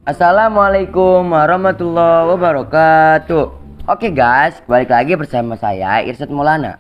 Assalamualaikum warahmatullahi wabarakatuh. Oke guys, balik lagi bersama saya Irsyad Maulana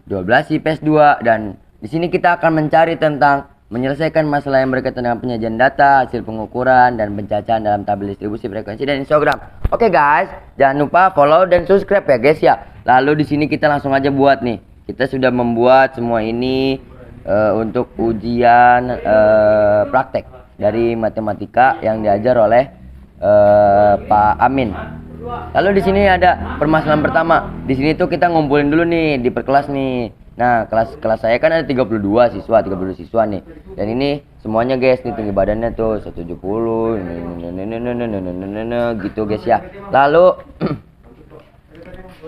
12 IPS 2, dan di sini kita akan mencari tentang menyelesaikan masalah yang berkaitan dengan penyajian data, hasil pengukuran dan pencacahan dalam tabel distribusi frekuensi dan histogram. Oke guys, jangan lupa follow dan subscribe ya guys ya. Lalu di sini kita langsung aja buat nih. Kita sudah membuat semua ini untuk ujian praktek dari matematika yang diajar oleh Pak Amin. Lalu di sini ada permasalahan pertama. Di sini tuh kita ngumpulin dulu nih di perkelas nih. Nah, kelas saya kan ada 32 siswa nih. Dan ini semuanya guys, nih tinggi badannya tuh 170 gitu guys ya. Lalu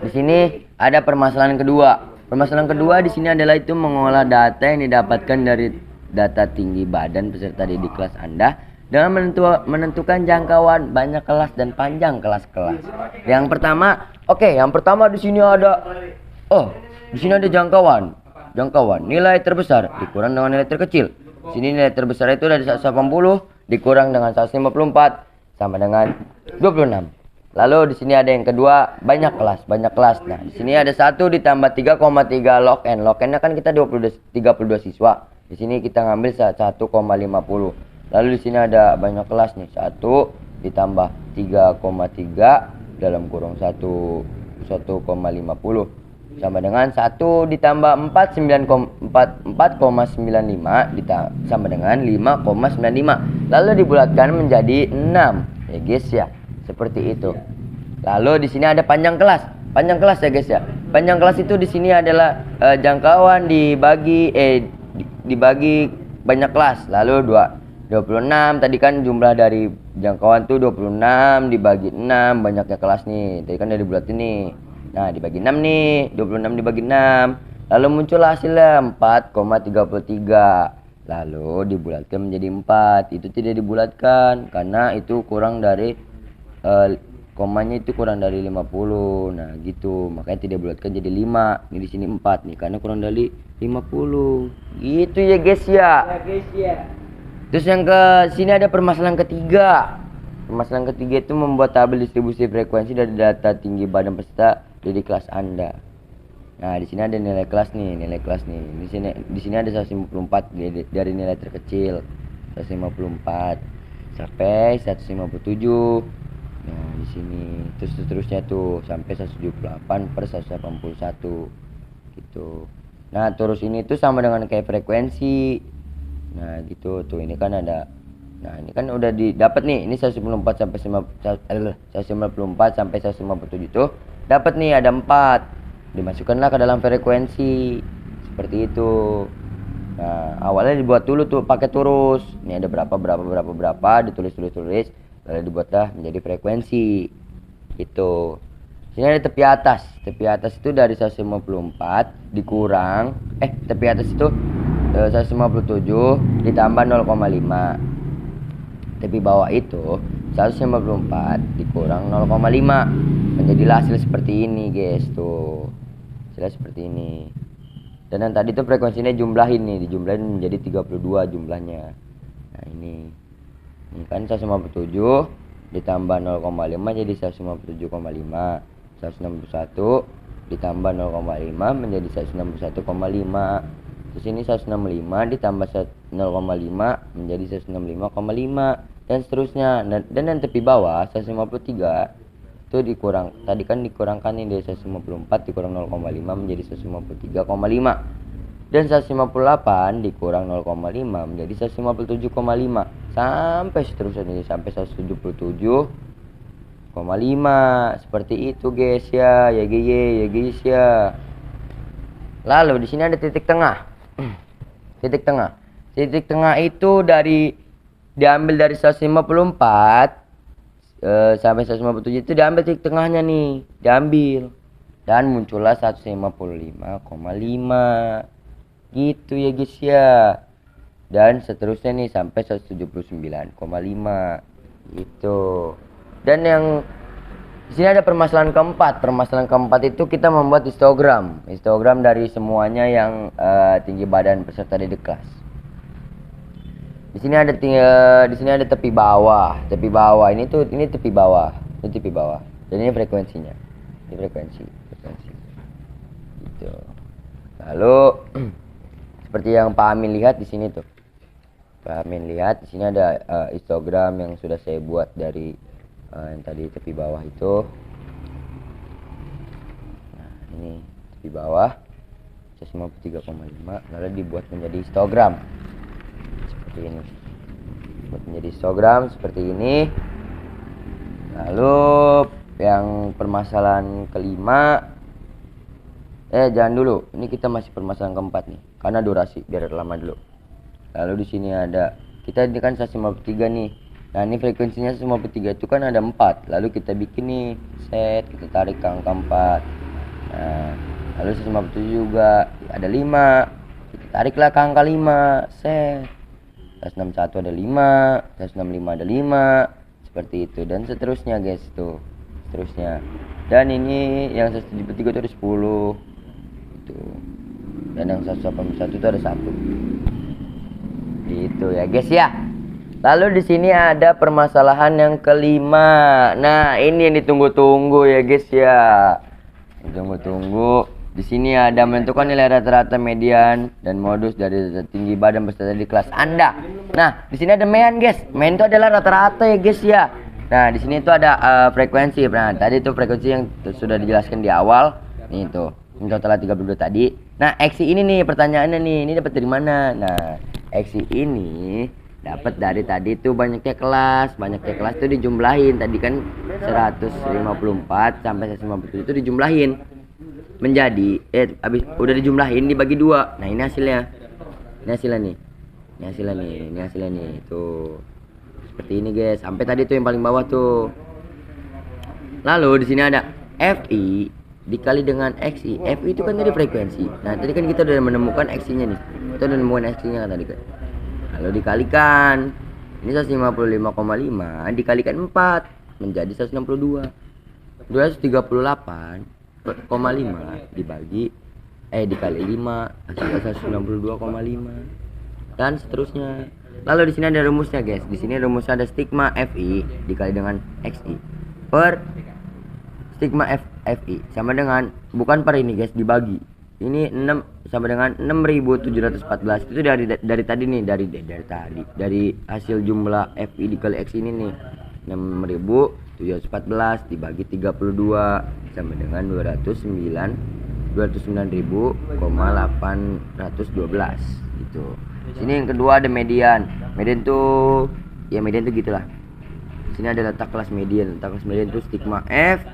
di sini ada permasalahan kedua. Permasalahan kedua di sini adalah itu mengolah data yang didapatkan dari data tinggi badan peserta didik kelas Anda dengan menentukan jangkauan banyak kelas dan panjang kelas-kelas. Yang pertama di sini ada jangkauan. Nilai terbesar dikurang dengan nilai terkecil. Di sini nilai terbesar itu dari 180 dikurang dengan 154 sama dengan 26. Lalu di sini ada yang kedua, banyak kelas. Nah, di sini ada 1 ditambah 3,3 log n. Log n-nya kan kita 32 siswa. Di sini kita ngambil 1,50. Lalu di sini ada banyak kelas nih. 1 ditambah 3,3 dalam kurung 1,50 sama dengan 1 ditambah 4,95 sama dengan 5,95. Lalu dibulatkan menjadi 6 ya guys ya. Seperti itu. Lalu di sini ada panjang kelas. Panjang kelas ya guys ya. Panjang kelas itu di sini adalah jangkauan dibagi banyak kelas. Lalu 26 tadi kan jumlah dari jangkauan tuh 26 dibagi 6, banyaknya kelas nih. Tadi kan udah dibulatin nih. Nah, dibagi 6 nih, 26 dibagi 6. Lalu muncul hasilnya 4,33. Lalu dibulatkan menjadi 4. Itu tidak dibulatkan karena itu kurang dari komanya itu kurang dari 50. Nah, gitu. Makanya tidak dibulatkan jadi 5. Ini di sini 4 nih karena kurang dari 50. Gitu ya guys ya. Terus yang ke sini ada permasalahan ketiga. Permasalahan ketiga itu membuat tabel distribusi frekuensi dari data tinggi badan peserta di kelas Anda. Nah, di sini ada nilai kelas nih. Di sini ada 154 dari nilai terkecil 154 sampai 157. Nah, di sini terus seterusnya tuh sampai 178 per 181 gitu. Nah, terus ini tuh sama dengan kayak frekuensi. Nah, gitu tuh. Ini kan ada. Nah, ini kan udah didapat nih. Ini 194 sampai 194 sampai 157 tuh dapat nih ada 4. Dimasukkanlah ke dalam frekuensi. Seperti itu. Nah, awalnya dibuat dulu tuh pakai turus. Ini ada berapa ditulis. Lalu dibuatlah menjadi frekuensi. Gitu. Sini ada tepi atas. Tepi atas itu dari 154 dikurang tepi atas itu 157 ditambah 0,5. Tepi bawah itu 154 dikurang 0,5. Menjadilah hasil seperti ini, guys. Tuh. Hasilnya seperti ini. Dan yang tadi tuh frekuensinya dijumlahin menjadi 32 jumlahnya. Nah, ini kan 157 ditambah 0,5 jadi 157,5. 161 ditambah 0,5 menjadi 161,5. Terus ini 165 ditambah 0,5 menjadi 165,5 dan seterusnya. Dan yang tepi bawah 153 itu dikurangkan nih dari 154 dikurang 0,5 menjadi 153,5. Dan 158 dikurang 0,5 menjadi 157,5 sampai seterusnya nih sampai 177,5. Seperti itu guys ya. Ya guys ya. Lalu di sini ada titik tengah. Titik tengah itu diambil dari 154 sampai 157 itu diambil titik tengahnya nih, diambil dan muncullah 155,5 gitu ya guys ya. Dan seterusnya nih sampai 179,5 gitu. Dan yang di sini ada permasalahan keempat. Permasalahan keempat itu kita membuat histogram dari semuanya yang tinggi badan peserta didik kelas. Di sini ada di sini ada tepi bawah. Tepi bawah ini tuh ini tepi bawah. Ini tepi bawah. Dan ini frekuensinya. Ini frekuensi. Gitu. Lalu seperti yang Pak Amin lihat di sini tuh. Pak Amin lihat di sini ada histogram yang sudah saya buat dari yang tadi tepi bawah itu. Nah, ini tepi bawah 153,5 lalu dibuat menjadi histogram. Seperti ini, buat menjadi histogram seperti ini. Lalu yang permasalahan kelima, jangan dulu, ini kita masih permasalahan keempat nih, karena durasi biar lama dulu. Lalu di sini ada, kita ini kan 153 nih. Nah ini frekuensinya 153 itu kan ada 4. Lalu kita bikin nih set, kita tarik ke angka 4. Nah lalu 157 juga ada 5, kita tariklah ke angka 5 set. 161 ada 5, 165 ada 5, seperti itu dan seterusnya guys tuh, seterusnya. Dan ini yang 173 itu ada 10 itu. Dan yang 181 itu ada 1. Gitu ya guys ya. Lalu di sini ada permasalahan yang kelima. Nah, ini yang ditunggu-tunggu ya guys ya. Ditunggu-tunggu. Di sini ada menentukan nilai rata-rata median dan modus dari data tinggi badan peserta di kelas Anda. Nah, di sini ada median guys. Median itu adalah rata-rata ya guys ya. Nah, di sini itu ada frekuensi. Nah, tadi itu frekuensi yang sudah dijelaskan di awal. Nih itu. Ini total 32 tadi. Nah, Xi ini nih pertanyaannya nih. Ini dapat dari mana? Nah, Xi ini dapat dari tadi tuh banyaknya kelas. Banyaknya kelas itu dijumlahin. Tadi kan 154 sampai 157 itu dijumlahin. Menjadi habis udah dijumlahin dibagi 2. Nah ini hasilnya, ini hasilnya nih, ini hasilnya nih tuh seperti ini guys. Sampai tadi tuh yang paling bawah tuh. Lalu di sini ada Fi dikali dengan Xi. Fi itu kan tadi frekuensi. Nah tadi kan kita udah menemukan Xi nya nih, kita udah menemukan Xi nya kan tadi kan. Lalu dikalikan, ini 155,5 dikalikan 4 menjadi 162. 238,5 dibagi dikali 5 hasil 192,5 dan seterusnya. Lalu di sini ada rumusnya guys. Di sini rumusnya ada stigma Fi dikali dengan Xi per stigma Fi sama dengan, bukan per ini guys, dibagi ini 6 sama dengan 6714. Itu dari tadi nih, dari hasil jumlah Fi dikali X ini nih, 6.714 dibagi 32 sama dengan 209.812 gitu. Sini yang kedua ada median. Median tuh ya median tuh gitulah. Sini ada letak kelas median. Letak kelas median tuh stigma F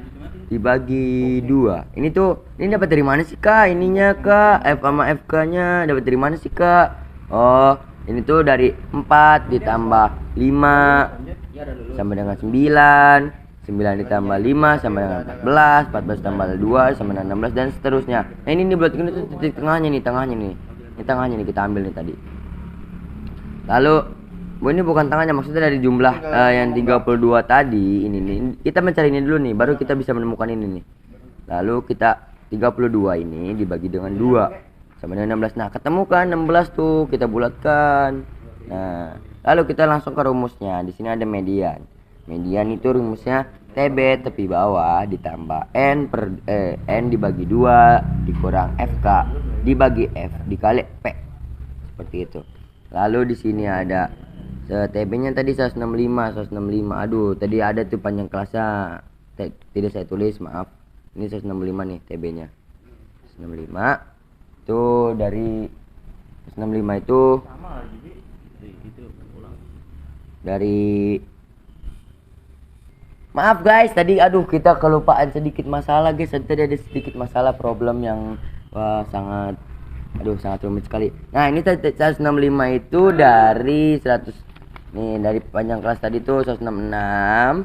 dibagi 2. Ini tuh, ini dapat dari mana sih Kak? Ininya Kak, F sama FK nya dapat dari mana sih Kak? Oh, ini tuh dari 4 ditambah 5 sama dengan 9. 9 ditambah 5 sama dengan 14, 14 tambah 2 sama dengan 16 dan seterusnya. Nah ini buat ini tuh titik tengahnya nih, Ini tengahnya nih kita ambil nih tadi. Lalu ini bukan tengahnya, maksudnya dari jumlah yang 32 tadi ini nih. Kita mencari ini dulu nih, baru kita bisa menemukan ini nih. Lalu kita 32 ini dibagi dengan 2 sama dengan 16. Nah, ketemu kan 16 tuh, kita bulatkan. Nah, lalu kita langsung ke rumusnya. Di sini ada median. Median itu rumusnya TB tepi bawah ditambah N dibagi 2 dikurang FK dibagi F dikali P. Seperti itu. Lalu di sini ada TB-nya tadi 165. Aduh, tadi ada tuh panjang kelasnya. Tidak saya tulis, maaf. Ini 165 nih TB-nya. 165 itu dari 165 itu dari, maaf guys, tadi aduh kita kelupaan sedikit masalah guys. Tadi ada sedikit masalah problem yang sangat rumit sekali. Nah, ini 165 itu dari 100 nih, dari panjang kelas tadi tuh 166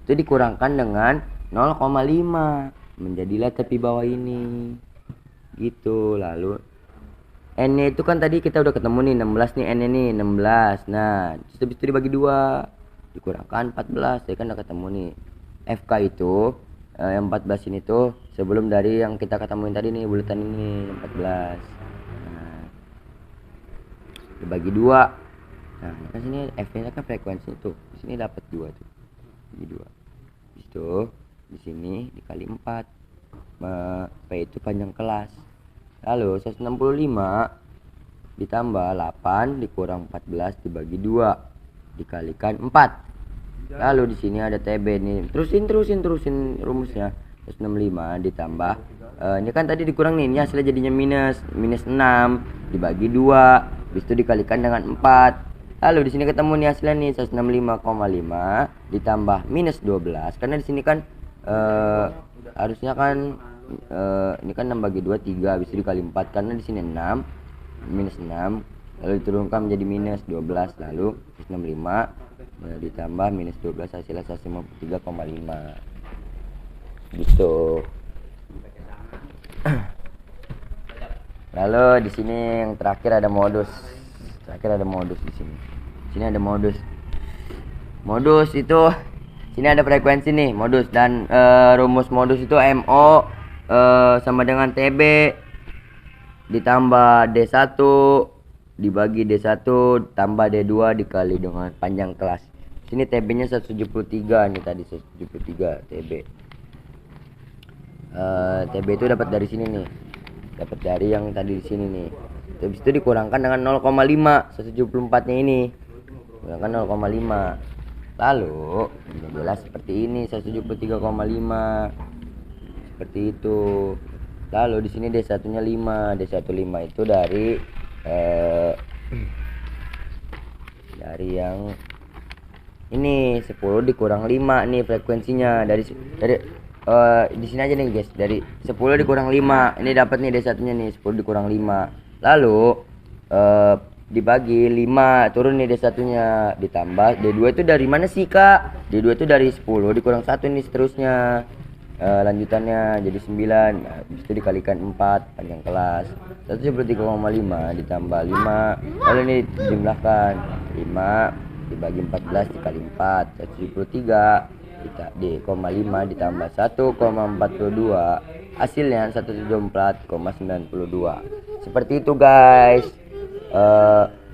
itu dikurangkan dengan 0,5 menjadilah tepi bawah ini. Gitu. Lalu N-nya itu kan tadi kita udah ketemu nih 16 nih, N-nya nih 16. Nah, terus itu dibagi 2 dikurangkan 14, ya kan udah ketemu nih. FK itu yang 14 ini tuh sebelum dari yang kita ketemuin tadi nih, bulatan ini 14. Nah, dibagi 2 Nah, kan sini F-nya kan frekuensi tuh. Di sini dapat 2 tuh. Bagi 2. Habis itu di sini dikali 4. P itu panjang kelas. Lalu 165 ditambah 8 dikurang 14 dibagi 2 dikalikan 4. Lalu di sini ada TB nih. Terusin rumusnya. 165 ditambah ini kan tadi dikurang nih, ini hasilnya jadinya minus 6 dibagi 2, habis itu dikalikan dengan 4. Lalu di sini ketemu nih hasilnya nih 165,5 ditambah minus 12, karena di sini kan harusnya kan ini kan 6 bagi 2 3, habis itu dikali 4, karena di sini 6 minus 6 lalu diturunkan menjadi minus 12, lalu 165 ditambah minus 12 hasilnya 153,5 gitu. Lalu di sini yang terakhir ada modus. Di sini. Sini ada modus. Modus itu sini ada frekuensi nih, modus, dan rumus modus itu MO sama dengan TB ditambah D1 dibagi D1 tambah D2 dikali dengan panjang kelas. Sini TB-nya 173 nih, tadi 173 TB. TB itu dapat dari sini nih. Dapat dari yang tadi di sini nih. Habis itu dikurangkan dengan 0,5 174-nya ini. Kurangkan 0,5. Lalu jelas seperti ini 173,5. Seperti itu. Lalu di sini D1-nya 5. D15 itu dari yang ini 10 dikurang 5 nih frekuensinya dari di sini aja nih guys, dari 10 dikurang 5 ini dapat nih D1-nya nih 10 dikurang 5, lalu dibagi 5 turun nih D1-nya ditambah D2 itu dari mana sih kak? D2 itu dari 10 dikurang 1 nih seterusnya lanjutannya jadi 9. Nah, habis itu dikalikan 4 panjang kelas 173,5 ditambah 5, lalu ini dijumlahkan 5 dibagi 14 dikali 4 173 D,5 ditambah 1,42 hasilnya 174,92. Seperti itu guys.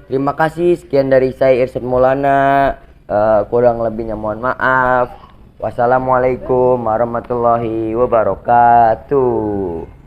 Terima kasih, sekian dari saya Irsyad Maulana. Kurang lebihnya mohon maaf. Wassalamualaikum warahmatullahi wabarakatuh.